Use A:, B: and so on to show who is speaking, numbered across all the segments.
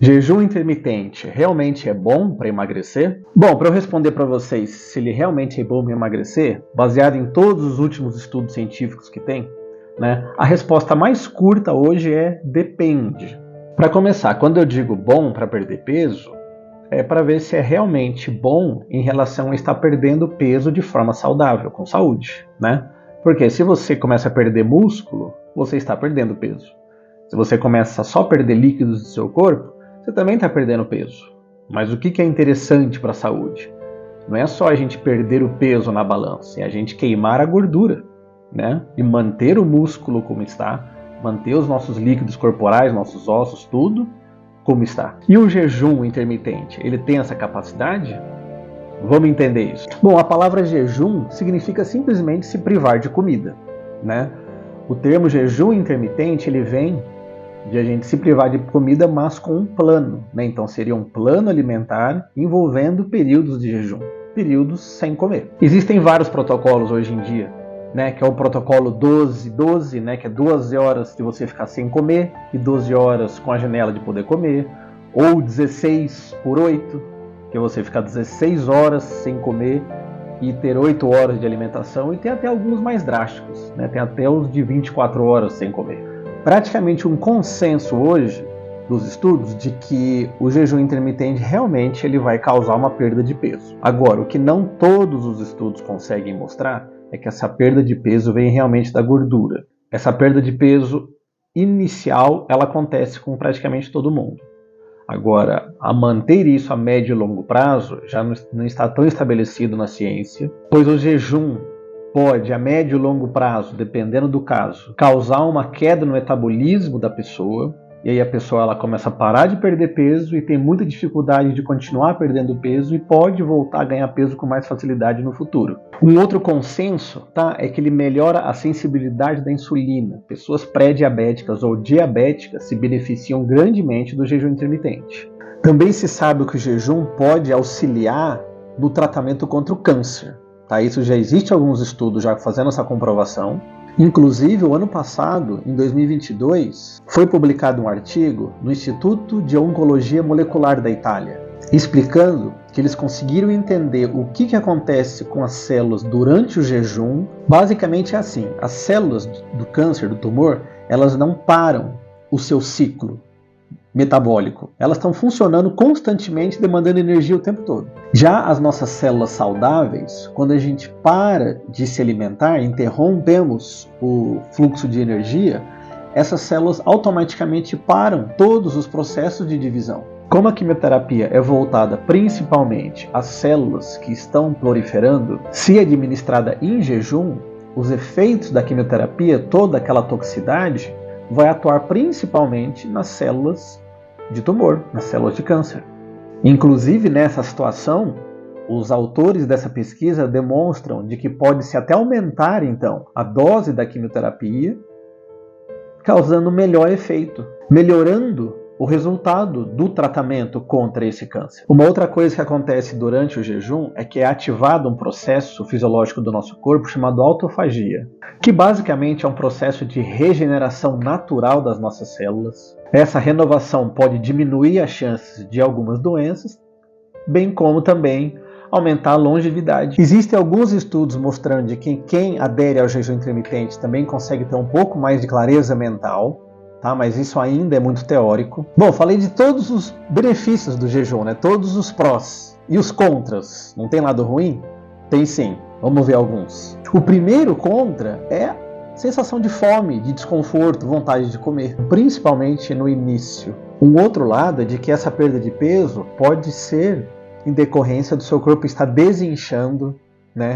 A: Jejum intermitente realmente é bom para emagrecer? Bom, para eu responder para vocês se ele realmente é bom para emagrecer, baseado em todos os últimos estudos científicos que tem, a resposta mais curta hoje é depende. Para começar, quando eu digo bom para perder peso, é para ver se é realmente bom em relação a estar perdendo peso de forma saudável, com saúde, Porque se você começa a perder músculo, você está perdendo peso. Se você começa só a perder líquidos do seu corpo, você também está perdendo peso. Mas o que é interessante para a saúde? Não é só a gente perder o peso na balança, é a gente queimar a gordura, E manter o músculo como está, manter os nossos líquidos corporais, nossos ossos, tudo como está. E o jejum intermitente, ele tem essa capacidade? Vamos entender isso. Bom, a palavra jejum significa simplesmente se privar de comida, O termo jejum intermitente, ele vem de a gente se privar de comida, mas com um plano, Então seria um plano alimentar envolvendo períodos de jejum, períodos sem comer. Existem vários protocolos hoje em dia, que é o protocolo 12-12, que é 12 horas de você ficar sem comer e 12 horas com a janela de poder comer, ou 16/8, que é você ficar 16 horas sem comer e ter 8 horas de alimentação, e tem até alguns mais drásticos, Tem até os de 24 horas sem comer. Praticamente um consenso hoje dos estudos de que o jejum intermitente realmente ele vai causar uma perda de peso. Agora, o que não todos os estudos conseguem mostrar é que essa perda de peso vem realmente da gordura. Essa perda de peso inicial, ela acontece com praticamente todo mundo. Agora, a manter isso a médio e longo prazo já não está tão estabelecido na ciência, pois o jejum pode, a médio e longo prazo, dependendo do caso, causar uma queda no metabolismo da pessoa, e aí a pessoa ela começa a parar de perder peso e tem muita dificuldade de continuar perdendo peso e pode voltar a ganhar peso com mais facilidade no futuro. Um outro consenso é que ele melhora a sensibilidade da insulina. Pessoas pré-diabéticas ou diabéticas se beneficiam grandemente do jejum intermitente. Também se sabe que o jejum pode auxiliar no tratamento contra o câncer. Isso já existe alguns estudos já fazendo essa comprovação. Inclusive, o ano passado, em 2022, foi publicado um artigo no Instituto de Oncologia Molecular da Itália, explicando que eles conseguiram entender o que acontece com as células durante o jejum. Basicamente é assim, as células do câncer, do tumor, elas não param o seu ciclo metabólico. Elas estão funcionando constantemente, demandando energia o tempo todo. Já as nossas células saudáveis, quando a gente para de se alimentar, interrompemos o fluxo de energia, essas células automaticamente param todos os processos de divisão. Como a quimioterapia é voltada principalmente às células que estão proliferando, se administrada em jejum, os efeitos da quimioterapia, toda aquela toxicidade, vai atuar principalmente nas células de tumor, nas células de câncer. Inclusive, nessa situação, os autores dessa pesquisa demonstram de que pode-se até aumentar, então, a dose da quimioterapia, causando melhor efeito, melhorando o resultado do tratamento contra esse câncer. Uma outra coisa que acontece durante o jejum é que é ativado um processo fisiológico do nosso corpo chamado autofagia, que basicamente é um processo de regeneração natural das nossas células. Essa renovação pode diminuir as chances de algumas doenças, bem como também aumentar a longevidade. Existem alguns estudos mostrando que quem adere ao jejum intermitente também consegue ter um pouco mais de clareza mental, mas isso ainda é muito teórico. Bom, falei de todos os benefícios do jejum, todos os prós e os contras. Não tem lado ruim? Tem sim. Vamos ver alguns. O primeiro contra é a sensação de fome, de desconforto, vontade de comer, principalmente no início. Um outro lado é de que essa perda de peso pode ser em decorrência do seu corpo estar desinchando,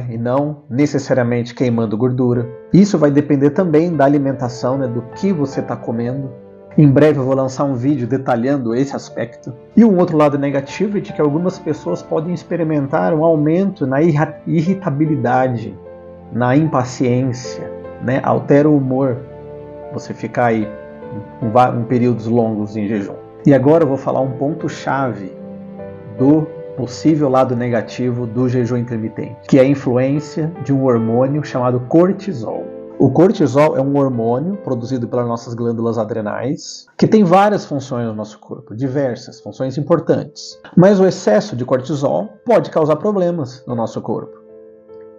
A: e não necessariamente queimando gordura. Isso vai depender também da alimentação, do que você está comendo. Em breve eu vou lançar um vídeo detalhando esse aspecto. E um outro lado negativo é de que algumas pessoas podem experimentar um aumento na irritabilidade, na impaciência, altera o humor, você ficar aí em períodos longos em jejum. E agora eu vou falar um ponto-chave do possível lado negativo do jejum intermitente, que é a influência de um hormônio chamado cortisol. O cortisol é um hormônio produzido pelas nossas glândulas adrenais, que tem várias funções no nosso corpo, diversas, funções importantes. Mas o excesso de cortisol pode causar problemas no nosso corpo.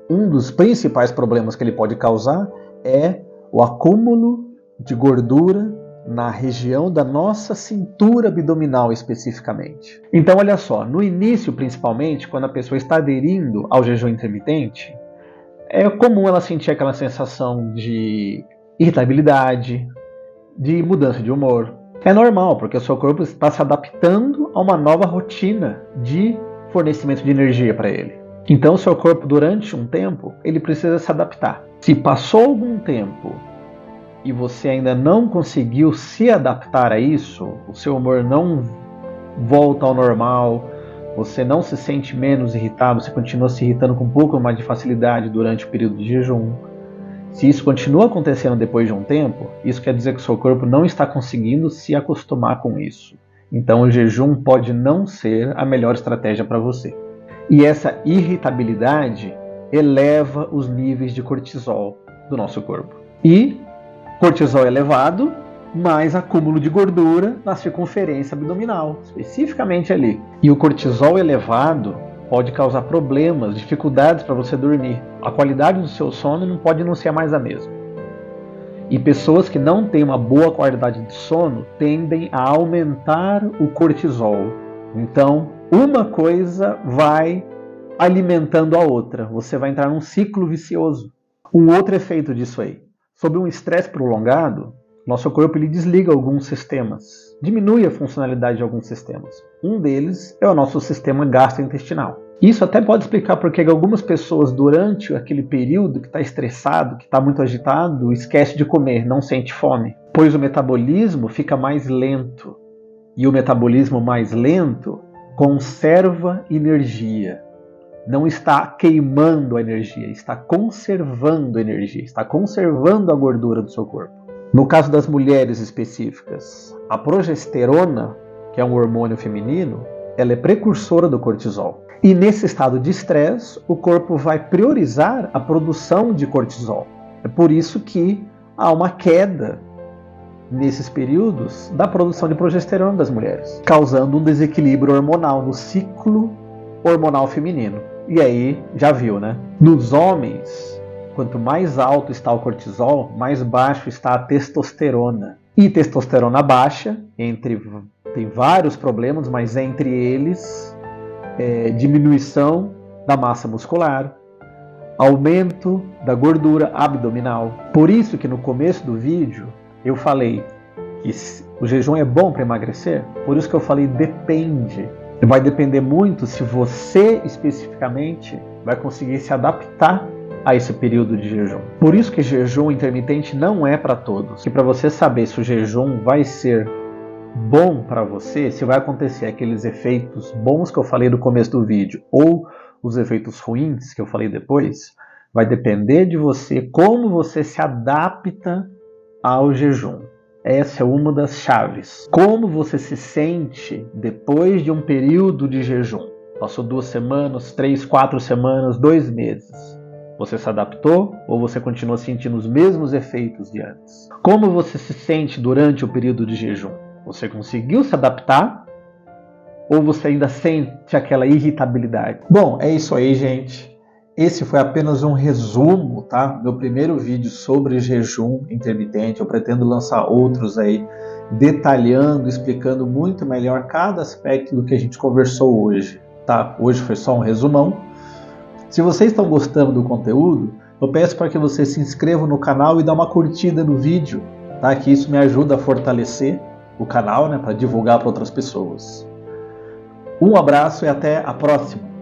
A: Um dos principais problemas que ele pode causar é o acúmulo de gordura na região da nossa cintura abdominal especificamente. Então olha só, no início principalmente, quando a pessoa está aderindo ao jejum intermitente, é comum ela sentir aquela sensação de irritabilidade, de mudança de humor. É normal, porque o seu corpo está se adaptando a uma nova rotina de fornecimento de energia para ele. Então o seu corpo, durante um tempo, ele precisa se adaptar. Se passou algum tempo e você ainda não conseguiu se adaptar a isso, o seu humor não volta ao normal, você não se sente menos irritado, você continua se irritando com um pouco mais de facilidade durante o período de jejum. Se isso continua acontecendo depois de um tempo, isso quer dizer que o seu corpo não está conseguindo se acostumar com isso. Então o jejum pode não ser a melhor estratégia para você. E essa irritabilidade eleva os níveis de cortisol do nosso corpo. E cortisol elevado, mais acúmulo de gordura na circunferência abdominal, especificamente ali. E o cortisol elevado pode causar problemas, dificuldades para você dormir. A qualidade do seu sono não pode não ser mais a mesma. E pessoas que não têm uma boa qualidade de sono tendem a aumentar o cortisol. Então, uma coisa vai alimentando a outra. Você vai entrar num ciclo vicioso. Um outro efeito disso aí. Sob um estresse prolongado, nosso corpo ele desliga alguns sistemas, diminui a funcionalidade de alguns sistemas. Um deles é o nosso sistema gastrointestinal. Isso até pode explicar porque algumas pessoas, durante aquele período que está estressado, que está muito agitado, esquece de comer, não sente fome, pois o metabolismo fica mais lento. E o metabolismo mais lento conserva energia. Não está queimando a energia, está conservando a energia, está conservando a gordura do seu corpo. No caso das mulheres específicas, a progesterona, que é um hormônio feminino, ela é precursora do cortisol. E nesse estado de estresse, o corpo vai priorizar a produção de cortisol. É por isso que há uma queda nesses períodos da produção de progesterona das mulheres, causando um desequilíbrio hormonal no ciclo hormonal feminino. E aí, já viu, né? Nos homens, quanto mais alto está o cortisol, mais baixo está a testosterona. E testosterona baixa, tem vários problemas, mas entre eles, diminuição da massa muscular, aumento da gordura abdominal. Por isso que no começo do vídeo eu falei que o jejum é bom para emagrecer, por isso que eu falei depende. Vai depender muito se você especificamente vai conseguir se adaptar a esse período de jejum. Por isso que jejum intermitente não é para todos. E para você saber se o jejum vai ser bom para você, se vai acontecer aqueles efeitos bons que eu falei no começo do vídeo ou os efeitos ruins que eu falei depois, vai depender de você, como você se adapta ao jejum. Essa é uma das chaves. Como você se sente depois de um período de jejum? Passou 2 semanas, 3, 4 semanas, 2 meses. Você se adaptou ou você continua sentindo os mesmos efeitos de antes? Como você se sente durante o período de jejum? Você conseguiu se adaptar ou você ainda sente aquela irritabilidade? Bom, é isso aí, gente. Esse foi apenas um resumo, tá? Meu primeiro vídeo sobre jejum intermitente. Eu pretendo lançar outros aí, detalhando, explicando muito melhor cada aspecto do que a gente conversou hoje, tá? Hoje foi só um resumão. Se vocês estão gostando do conteúdo, eu peço para que vocês se inscrevam no canal e dê uma curtida no vídeo, tá? Que isso me ajuda a fortalecer o canal, né? Para divulgar para outras pessoas. Um abraço e até a próxima!